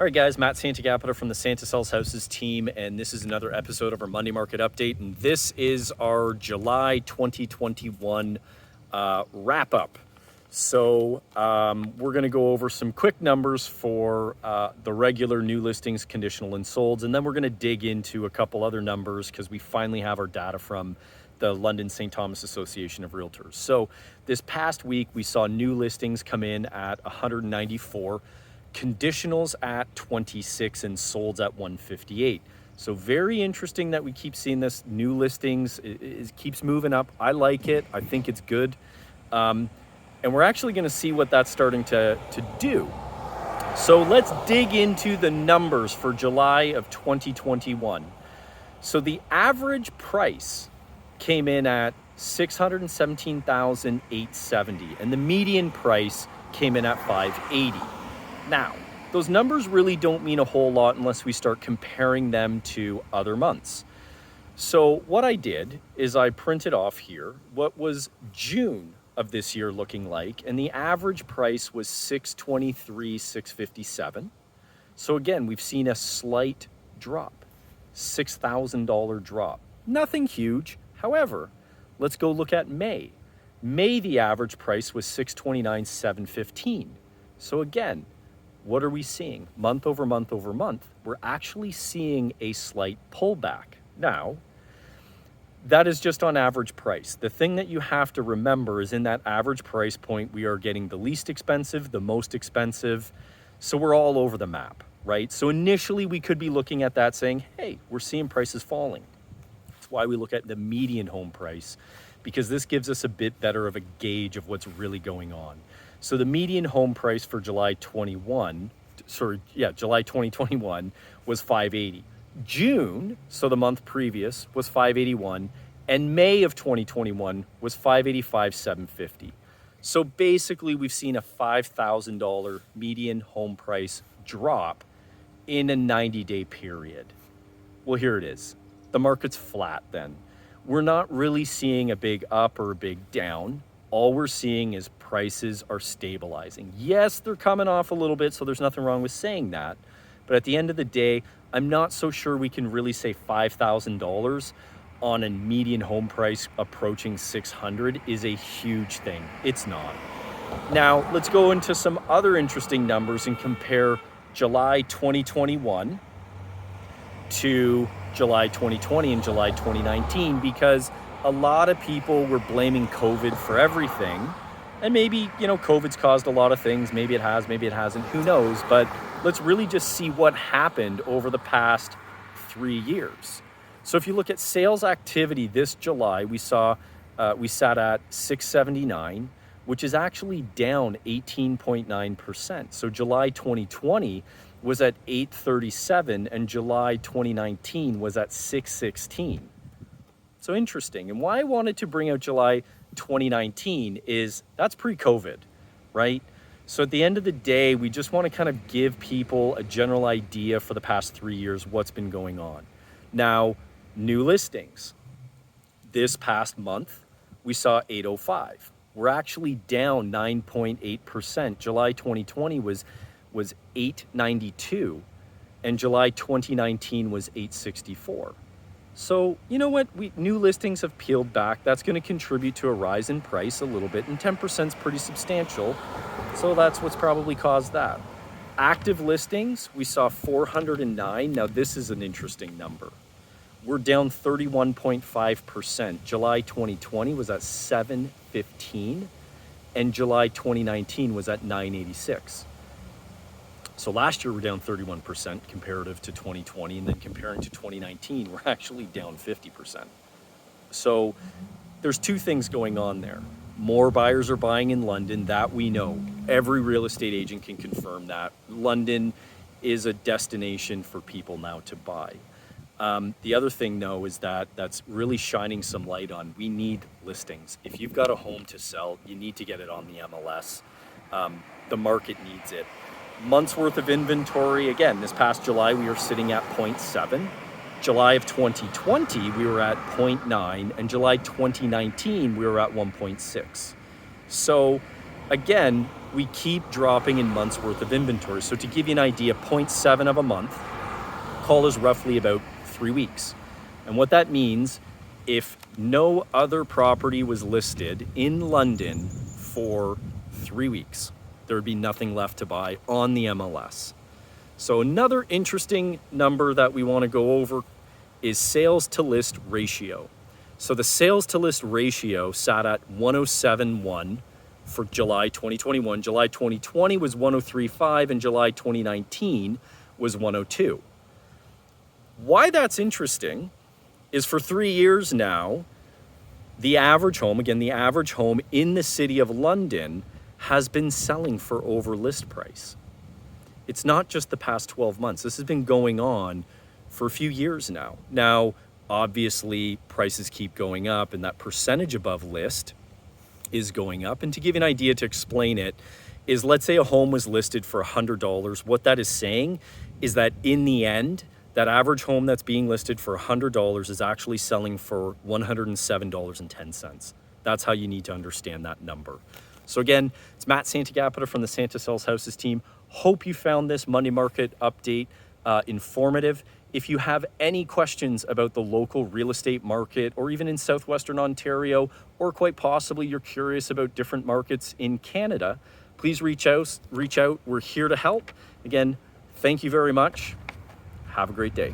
All right, guys, Matt Santagapita from the Santa Sells Houses team, and this is another episode of our Monday Market Update, and this is our July 2021 wrap-up. So we're going to go over some quick numbers for the regular new listings, conditional and solds, and then we're going to dig into a couple other numbers because we finally have our data from the London St. Thomas Association of Realtors. So this past week, we saw new listings come in at 194, conditionals at 26, and solds at 158. So very interesting that we keep seeing this new listings. It keeps moving up. I like it. I think it's good. And we're actually going to see what that's starting to do. So let's dig into the numbers for July of 2021. So the average price came in at $617,870, and the median price came in at $580. Now, those numbers really don't mean a whole lot unless we start comparing them to other months. So what I did is I printed off here what was June of this year looking like, and the average price was $623,657. So again, we've seen a slight drop, $6,000 drop. Nothing huge. However, let's go look at May. May, the average price was $629,715. So again, what are we seeing? Month over month over month, we're actually seeing a slight pullback. Now, that is just on average price. The thing that you have to remember is in that average price point, we are getting the least expensive, the most expensive. So we're all over the map, right? So initially we could be looking at that saying, hey, we're seeing prices falling. That's why we look at the median home price, because this gives us a bit better of a gauge of what's really going on. So the median home price for July 2021 was $580. June, so the month previous, was $581, and May of 2021 was $585,750. So basically, we've seen a $5,000 median home price drop in a 90-day period. Well, here it is. The market's flat then. We're not really seeing a big up or a big down. All we're seeing is prices are stabilizing. Yes, they're coming off a little bit, so there's nothing wrong with saying that. But at the end of the day, I'm not so sure we can really say $5,000 on a median home price approaching $600 is a huge thing. It's not. Now, let's go into some other interesting numbers and compare July 2021 to July 2020 and July 2019, because a lot of people were blaming COVID for everything. And maybe, COVID's caused a lot of things. Maybe it has, maybe it hasn't, who knows? But let's really just see what happened over the past 3 years. So if you look at sales activity this July, we sat at 679, which is actually down 18.9%. So July 2020 was at 837, and July 2019 was at 616. So interesting. And why I wanted to bring out July 2019 is that's pre-COVID, right? So at the end of the day, we just want to kind of give people a general idea for the past 3 years what's been going on. Now, new listings. This past month, we saw 805. We're actually down 9.8%. July 2020 was 892, and July 2019 was 864. So, you know what? New listings have peeled back. That's going to contribute to a rise in price a little bit, and 10% is pretty substantial. So that's what's probably caused that. Active listings, we saw 409. Now, this is an interesting number. We're down 31.5%. July 2020 was at 715, and July 2019 was at 986. So last year we're down 31% comparative to 2020, and then comparing to 2019, we're actually down 50%. So there's two things going on there. More buyers are buying in London, that we know. Every real estate agent can confirm that. London is a destination for people now to buy. The other thing, though, is that's really shining some light on, we need listings. If you've got a home to sell, you need to get it on the MLS. The market needs it. Months worth of inventory. Again, this past July, we were sitting at 0.7. July of 2020, we were at 0.9. And July 2019, we were at 1.6. So again, we keep dropping in months worth of inventory. So to give you an idea, 0.7 of a month, call is roughly about 3 weeks. And what that means, if no other property was listed in London for 3 weeks, there would be nothing left to buy on the MLS. So another interesting number that we want to go over is sales to list ratio. So the sales to list ratio sat at 107.1 for July 2021. July 2020 was 103.5 and July 2019 was 102. Why that's interesting is for 3 years now, the average home, again, the average home in the city of London has been selling for over list price. It's not just the past 12 months. This has been going on for a few years now. Now, obviously, prices keep going up and that percentage above list is going up. And to give you an idea, to explain it, is let's say a home was listed for $100. What that is saying is that in the end, that average home that's being listed for $100 is actually selling for $107.10. That's how you need to understand that number. So again, it's Matt Santagapita from the Santa Sells Houses team. Hope you found this Monday market update informative. If you have any questions about the local real estate market, or even in Southwestern Ontario, or quite possibly you're curious about different markets in Canada, please reach out. We're here to help. Again, thank you very much. Have a great day.